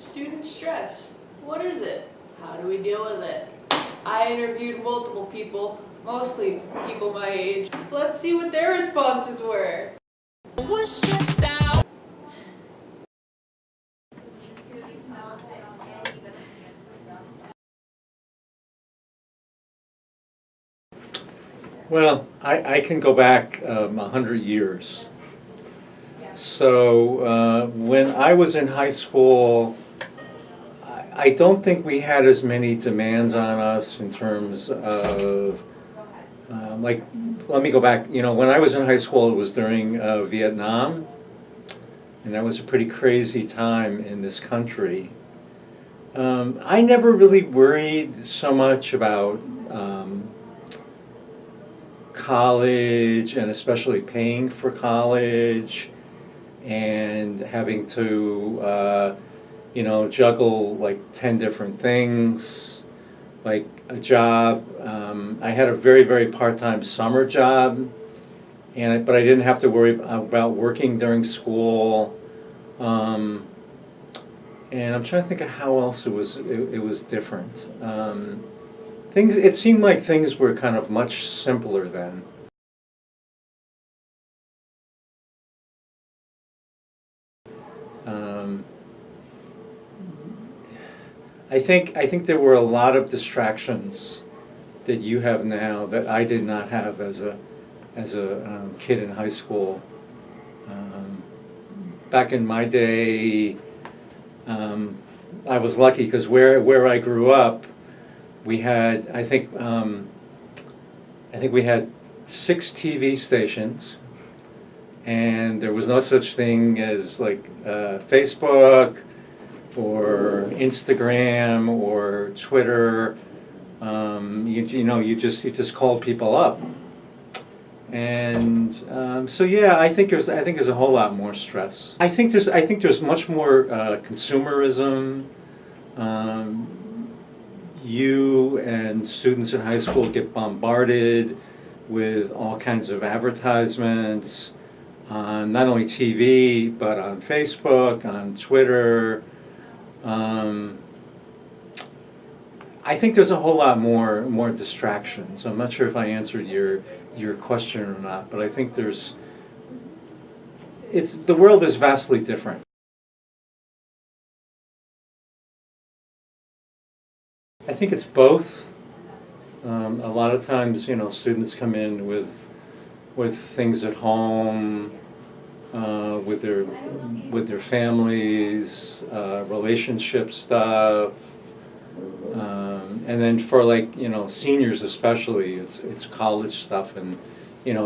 Student stress. What is it? How do we deal with it? I interviewed multiple people, mostly people my age. Let's see what their responses were. Was stressed out. Well, I can go back 100 years. So when I was in high school, I don't think we had as many demands on us in terms of, like, let me go back. You know, when I was in high school, it was during Vietnam, and that was a pretty crazy time in this country. I never really worried so much about college, and especially paying for college, and having to juggle like 10 different things, like a job. I had a very part-time summer job, but I didn't have to worry about working during school. And I'm trying to think of how else it was different. It seemed like things were kind of much simpler then. I think there were a lot of distractions that you have now that I did not have as a kid in high school. Back in my day, I was lucky because where I grew up, we had I think we had 6 TV stations, and there was no such thing as like Facebook or Instagram or Twitter. You just called people up, and so yeah, I think there's a whole lot more stress. I think there's much more consumerism. You and students in high school get bombarded with all kinds of advertisements on not only TV but on Facebook, on Twitter. I think there's a whole lot more distractions. I'm not sure if I answered your question or not, but I think the world is vastly different. I think it's both. A lot of times, students come in with things at home, with their families, relationship stuff, and then for seniors especially, it's college stuff, and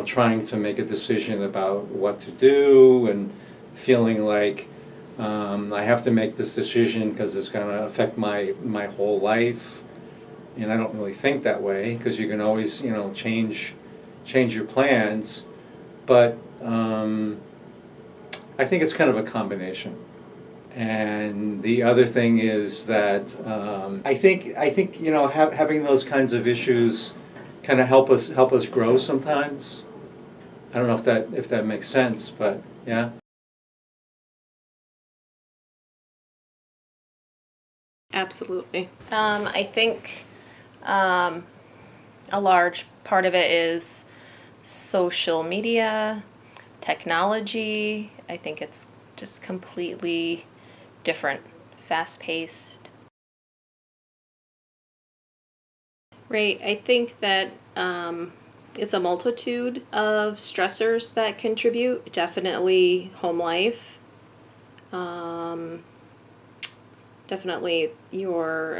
trying to make a decision about what to do, and feeling like I have to make this decision because it's going to affect my whole life, and I don't really think that way, because you can always change your plans, but I think it's kind of a combination. And the other thing is that I think having those kinds of issues kind of help us grow sometimes. I don't know if that makes sense, but yeah. Absolutely. I think a large part of it is social media, technology. I think it's just completely different, fast-paced. Right. I think that it's a multitude of stressors that contribute. Definitely home life. Definitely your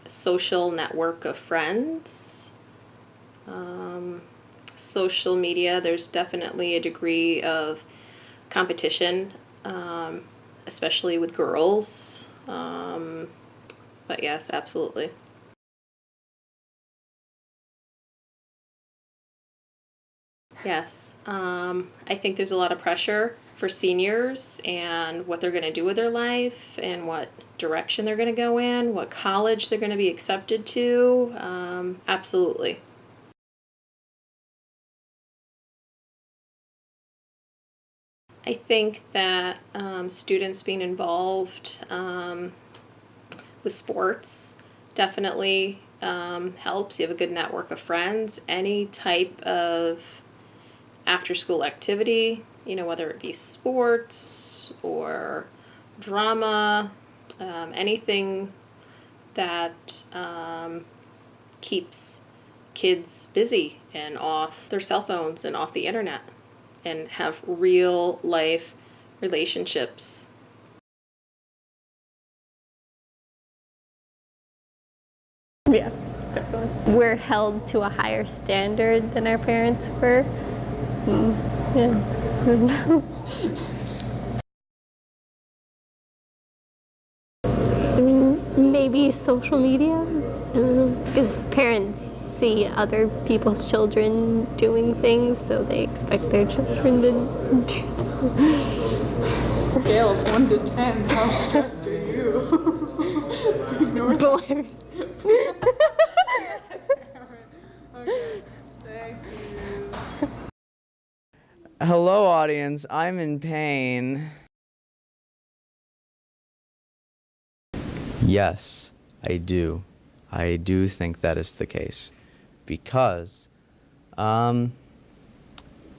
social network of friends. Social media, there's definitely a degree of competition, especially with girls. But yes, absolutely. Yes. I think there's a lot of pressure for seniors and what they're going to do with their life and what direction they're going to go in, what college they're going to be accepted to. Absolutely. I think that students being involved with sports definitely helps. You have a good network of friends. Any type of after-school activity, whether it be sports or drama, anything that keeps kids busy and off their cell phones and off the internet and have real life relationships. Yeah, definitely. We're held to a higher standard than our parents were. Yeah. I mean, maybe social media, because parents see other people's children doing things, so they expect their children to do so. Scale of 1 to 10, how stressed are you? Do you know Boy. Okay, thank you. Hello, audience. I'm in pain. Yes, I do. I do think that is the case. Because, well,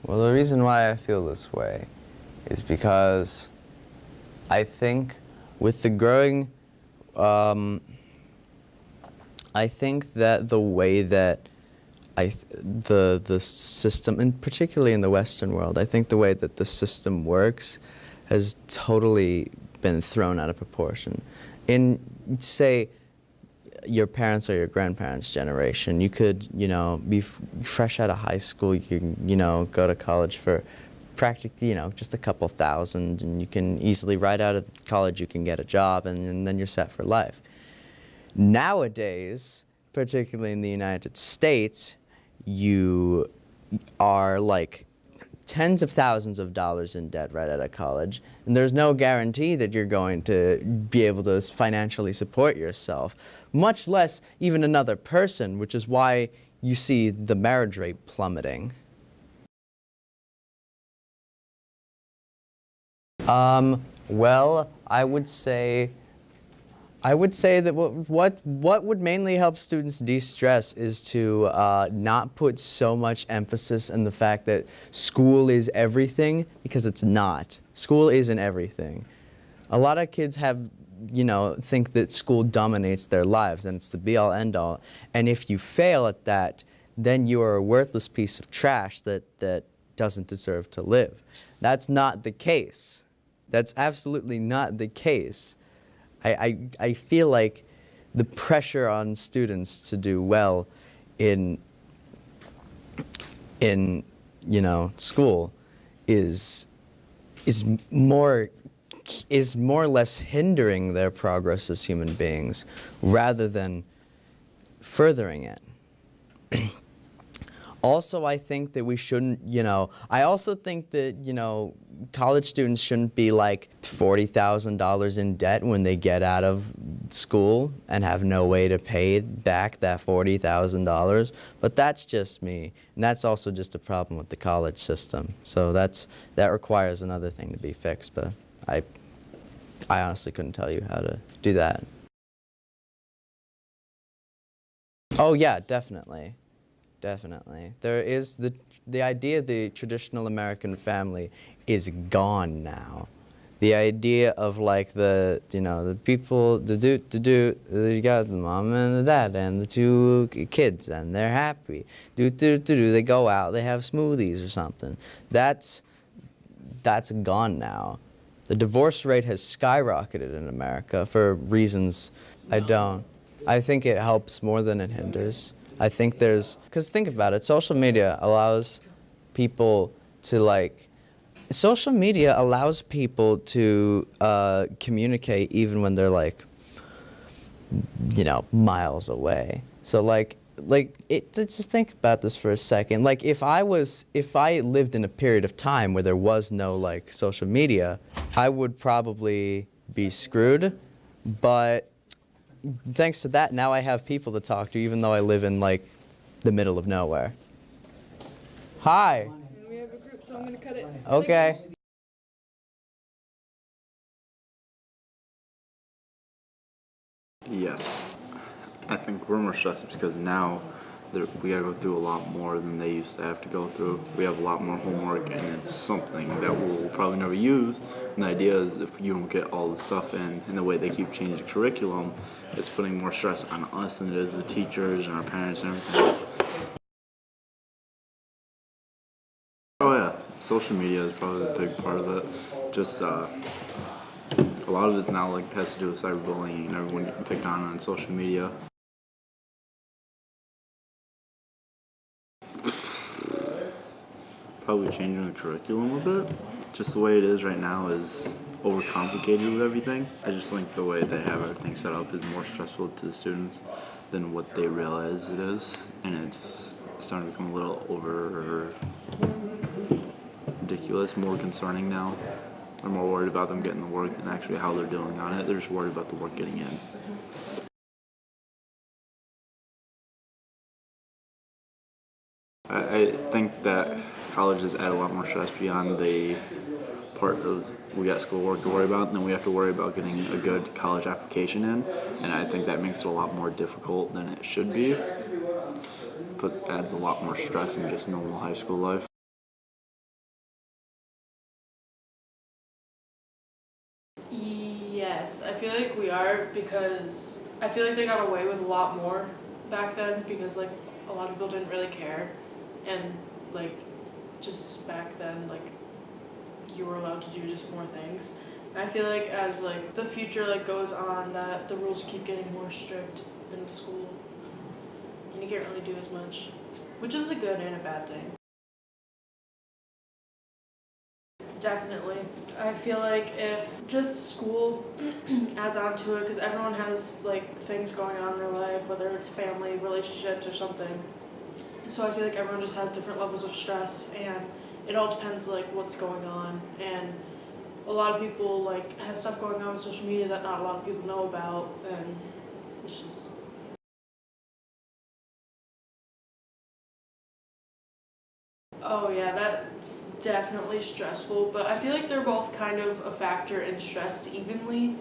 the reason why I feel this way is because I think with the growing, I think that the way that the system, and particularly in the Western world, I think the way that the system works has totally been thrown out of proportion. In, say, your parents or your grandparents' generation, you could, be fresh out of high school, you could, go to college for practically, just a couple thousand, and you can easily, right out of college, you can get a job, and then you're set for life. Nowadays, particularly in the United States, you are like tens of thousands of dollars in debt right out of college, and there's no guarantee that you're going to be able to financially support yourself, much less even another person, which is why you see the marriage rate plummeting. Well, I would say that what would mainly help students de-stress is to not put so much emphasis on the fact that school is everything, because it's not. School isn't everything. A lot of kids think that school dominates their lives and it's the be-all end-all. And if you fail at that, then you are a worthless piece of trash that doesn't deserve to live. That's not the case. That's absolutely not the case. I feel like the pressure on students to do well in school is more or less hindering their progress as human beings rather than furthering it. Also, I think that we shouldn't, I also think that, college students shouldn't be like $40,000 in debt when they get out of school and have no way to pay back that $40,000. But that's just me. And that's also just a problem with the college system. So that requires another thing to be fixed. But I honestly couldn't tell you how to do that. Oh, yeah, definitely. Definitely. There is the idea of the traditional American family is gone now. The idea of like the people, you got the mom and the dad and the two kids and they're happy. They go out, they have smoothies or something. That's gone now. The divorce rate has skyrocketed in America for reasons I think it helps more than it hinders. I think because think about it, social media allows people to communicate even when they're miles away. So just think about this for a second. Like if I lived in a period of time where there was no social media, I would probably be screwed, but thanks to that, now I have people to talk to, even though I live in, the middle of nowhere. Hi. We have a group, so I'm gonna cut it. Okay. Yes. I think we're more stressed because now we gotta go through a lot more than they used to have to go through. We have a lot more homework, and it's something that we'll probably never use. And the idea is if you don't get all the stuff in, and the way they keep changing curriculum, it's putting more stress on us than it is the teachers and our parents and everything. Oh yeah, social media is probably a big part of it. Just a lot of it now like has to do with cyberbullying and everyone getting picked on social media. Probably changing the curriculum a bit. Just the way it is right now is overcomplicated with everything. I just think the way they have everything set up is more stressful to the students than what they realize it is, and it's starting to become a little over ridiculous, more concerning now. They're more worried about them getting the work than actually how they're doing on it. They're just worried about the work getting in. I think that colleges add a lot more stress beyond the part of we got schoolwork to worry about, and then we have to worry about getting a good college application in, and I think that makes it a lot more difficult than it should be. Adds a lot more stress than just normal high school life. Yes, I feel like we are because I feel like they got away with a lot more back then because like a lot of people didn't really care, and like just back then like you were allowed to do just more things. I feel like as like the future like goes on that the rules keep getting more strict in the school and you can't really do as much, which is a good and a bad thing. Definitely. I feel like if just school adds on to it, because everyone has like things going on in their life, whether it's family, relationships, or something. So I feel like everyone just has different levels of stress, and it all depends like what's going on. And a lot of people like have stuff going on with social media that not a lot of people know about, and it's just. Oh yeah, that's definitely stressful, but I feel like they're both kind of a factor in stress evenly.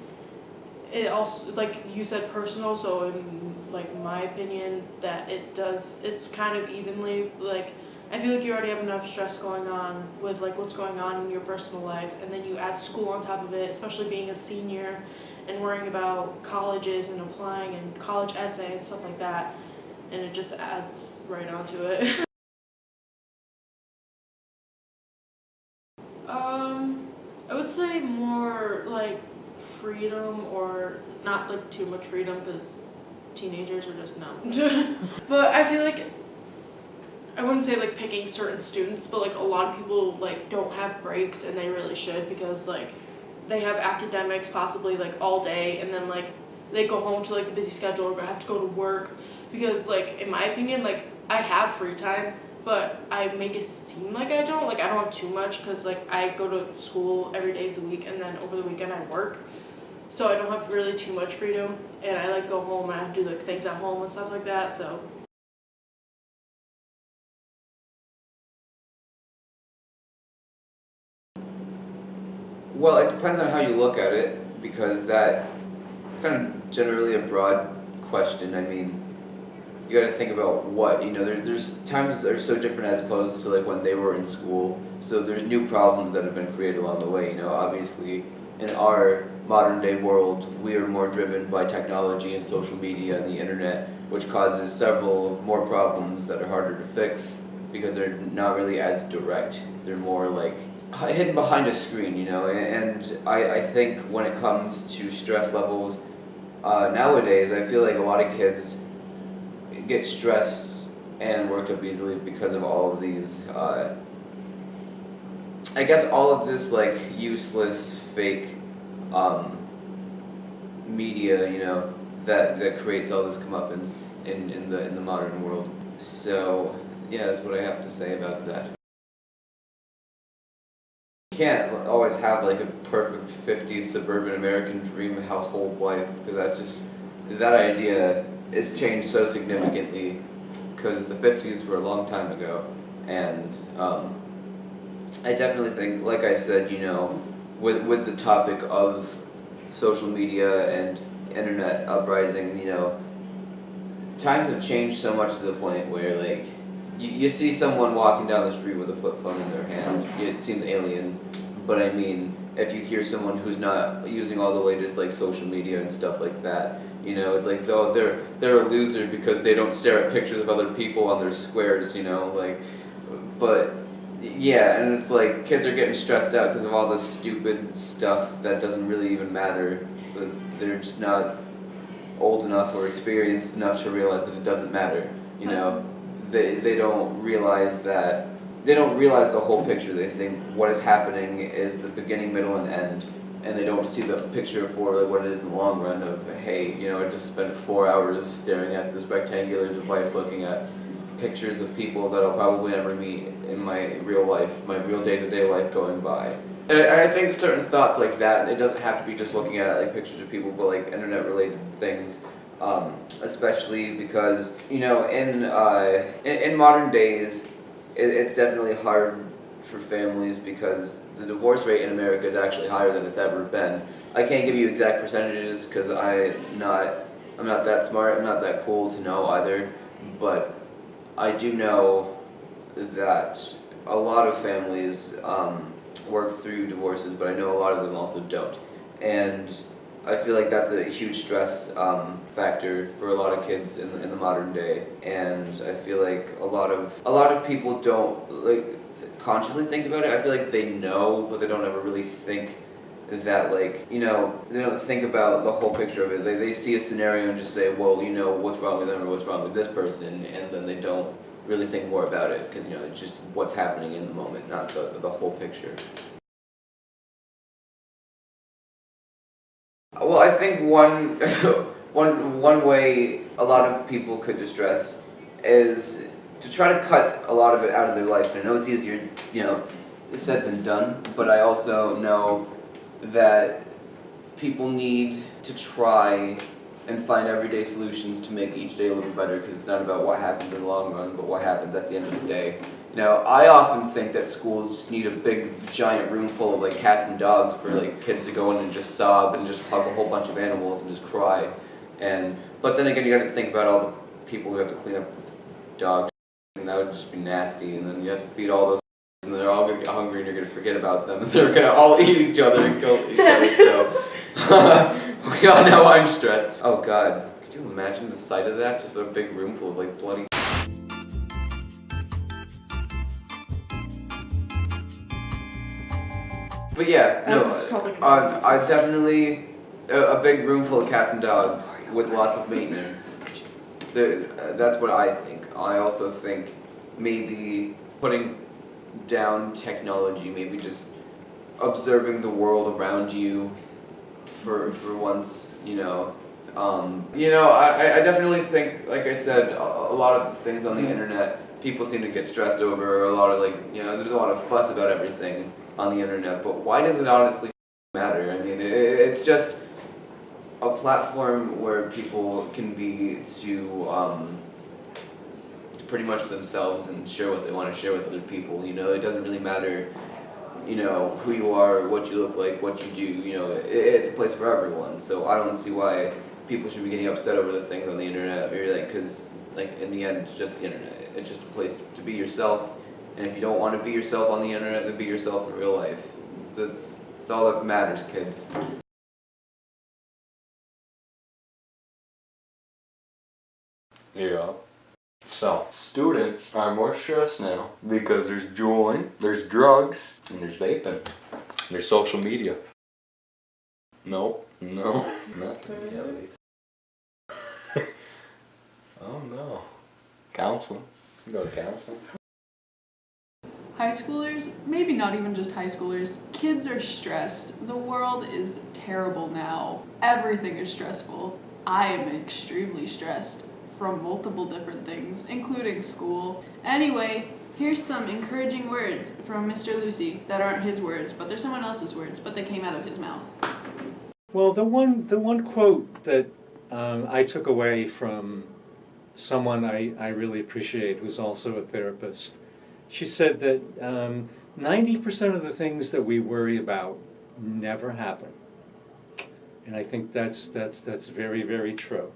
It also, like you said, personal, so in like my opinion, that it's kind of evenly, like I feel like you already have enough stress going on with like what's going on in your personal life, and then you add school on top of it, especially being a senior and worrying about colleges and applying and college essay and stuff like that, and it just adds right onto it. I would say more like freedom, or not like too much freedom because teenagers are just numb. But I feel like I wouldn't say like picking certain students, but like a lot of people like don't have breaks and they really should, because like they have academics possibly like all day, and then like they go home to like a busy schedule or have to go to work, because like in my opinion like I have free time, but I make it seem like I don't have too much, because like I go to school every day of the week, and then over the weekend I work, so I don't have really too much freedom, and I like go home and I have to do like things at home and stuff like that. So well, it depends on how you look at it, because that kind of generally a broad question. I mean, you got to think about what, you know, there's times that are so different as opposed to like when they were in school. So there's new problems that have been created along the way. You know, obviously in our modern day world, we are more driven by technology and social media and the internet, which causes several more problems that are harder to fix because they're not really as direct. They're more like hidden behind a screen, you know. And I think when it comes to stress levels, nowadays I feel like a lot of kids get stressed and worked up easily because of all of these, I guess all of this like useless fake media, you know, that creates all this comeuppance in the modern world. So yeah, that's what I have to say about that. You can't always have like a perfect 50s suburban American dream household life, because that idea has changed so significantly, because the 50s were a long time ago, and I definitely think, like I said, you know, with the topic of social media and internet uprising, you know, times have changed so much to the point where, like, you see someone walking down the street with a flip phone in their hand, it seems alien, but I mean, if you hear someone who's not using all the latest, like, social media and stuff like that, you know, it's like, oh, they're a loser because they don't stare at pictures of other people on their squares, you know, like, but, yeah, and it's like, kids are getting stressed out because of all this stupid stuff that doesn't really even matter, but they're just not old enough or experienced enough to realize that it doesn't matter, you know. They don't realize that, they don't realize the whole picture. They think what is happening is the beginning, middle, and end, and they don't see the picture for like what it is in the long run of, hey, you know, I just spent 4 hours staring at this rectangular device looking at pictures of people that I'll probably never meet in my real life, my real day-to-day life going by. And I think certain thoughts like that, it doesn't have to be just looking at like pictures of people, but like internet-related things, especially because, you know, in modern days, it's definitely hard for families because the divorce rate in America is actually higher than it's ever been. I can't give you exact percentages because I'm not that smart, I'm not that cool to know either, but I do know that a lot of families work through divorces, but I know a lot of them also don't. And I feel like that's a huge stress factor for a lot of kids in the modern day. And I feel like a lot of people don't like consciously think about it. I feel like they know, but they don't ever really think that, like, you know, they don't think about the whole picture of it. They see a scenario and just say, well, you know, what's wrong with them or what's wrong with this person, and then they don't really think more about it because, you know, it's just what's happening in the moment, not the whole picture. Well, I think one way a lot of people could distress is to try to cut a lot of it out of their life. And I know it's easier, you know, said than done, but I also know that people need to try and find everyday solutions to make each day a little better, because it's not about what happens in the long run, but what happens at the end of the day. You know, I often think that schools just need a big, giant room full of like cats and dogs for like kids to go in and just sob and just hug a whole bunch of animals and just cry. But then again, you got to think about all the people who have to clean up dogs, and that would just be nasty. And then you have to feed all those, and they're all gonna get hungry, and you're gonna forget about them, and they're gonna all eat each other and kill each other. So we all know I'm stressed. Oh God, could you imagine the sight of that? Just a big room full of like bloody. But yeah, I definitely a big room full of cats and dogs with lots of maintenance. That's what I think. I also think maybe putting down technology, maybe just observing the world around you for once, you know. I definitely think, like I said, a lot of things on the internet people seem to get stressed over. A lot of there's a lot of fuss about everything on the internet, but why does it honestly matter? I mean, it's just a platform where people can be to pretty much themselves and share what they want to share with other people. You know, it doesn't really matter, you know, who you are, what you look like, what you do. You know, it's a place for everyone. So I don't see why people should be getting upset over the things on the internet. Or because in the end, it's just the internet. It's just a place to be yourself. And if you don't want to be yourself on the internet, then be yourself in real life. That's all that matters, kids. Here you go. So, students are more stressed now because there's juuling, there's drugs, and there's vaping. There's social media. No, not to me at least. Oh no. Counseling. You go to counseling. High schoolers, maybe not even just high schoolers, kids are stressed. The world is terrible now. Everything is stressful. I am extremely stressed from multiple different things, including school. Anyway, here's some encouraging words from Mr. Lucy that aren't his words, but they're someone else's words, but they came out of his mouth. Well, the one quote that I took away from someone I really appreciate, who's also a therapist, she said that 90% of the things that we worry about never happen. And I think that's very, very true.